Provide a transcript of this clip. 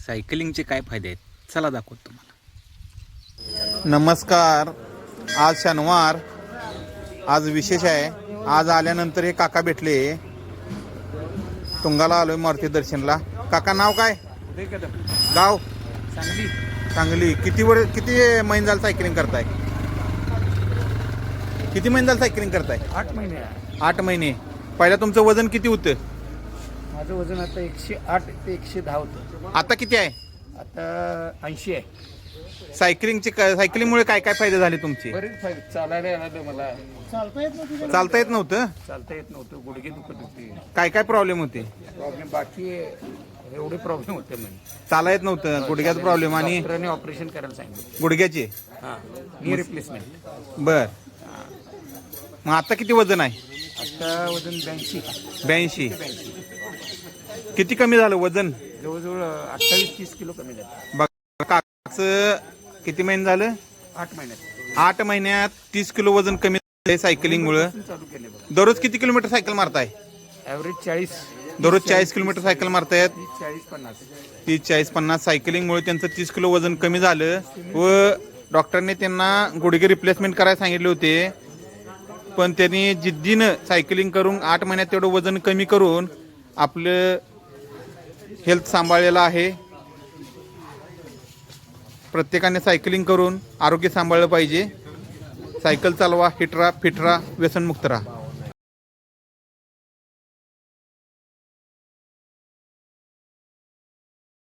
सायकलिंगचे काय फायदे आहेत चला दाखवतो तुम्हाला। नमस्कार, आज शनिवार, आज विशेष आहे। आज आल्यानंतर हे काका भेटले, तुंगाला आलोय मारुती दर्शनला। काका नाव काय? गाव चांगली सांगली। किती महिने झालं सायकलिंग करताय? किती महिने झालं सायकलिंग करताय? 8 महिने। 8 महिने। पहिला तुमचं वजन किती होतं? माझं वजन आता 108 ते 110 होतं। आता किती आहे? आता 80 आहे। सायकलिंगमुळे काय काय फायदे झाले तुमचे? बरेच फायदे। चालायला आलं मला, चालता येत नव्हतं? चालता येत नव्हतं, गुडघे दुखत होते, काय काय प्रॉब्लेम होते? प्रॉब्लेम बाकी एवढे प्रॉब्लेम होते म्हणजे चाला येत नव्हतं, गुडघ्याचा प्रॉब्लेम आणि डॉक्टरांनी ऑपरेशन करायला सांगितलं। गुडघ्याचे? हां, नी रिप्लेसमेंट। बर, मग आता किती वजन आहे? आता वजन 82। किती कमी झालं वजन? जवळजवळ 28-30 किलो कमी झालं। बघा, काकाचं किती महिने झालं? 8 महिन्यात 8 महिन्यात 30 किलो वजन कमी झालं सायकलिंगमुळे। चालू केले बघा। दररोज किती किलोमीटर सायकल मारताय? ॲव्हरेज 40, दररोज 40 किलोमीटर सायकल मारतायत। 40-50। 30-40-50 सायकलिंगमुळे त्यांचं 30 किलो वजन कमी झालं व डॉक्टरने त्यांना गुडघे रिप्लेसमेंट करायला सांगितले होते, पण त्यांनी जिद्दीनं सायकलिंग करून 8 महिन्यात तेवढं वजन कमी करून आपलं हेल्थ सांभाळलेलं आहे। प्रत्येकाने सायकलिंग करून आरोग्य सांभाळलं पाहिजे। सायकल चालवा, हिट राहा, फिट राहा, व्यसनमुक्त राहा।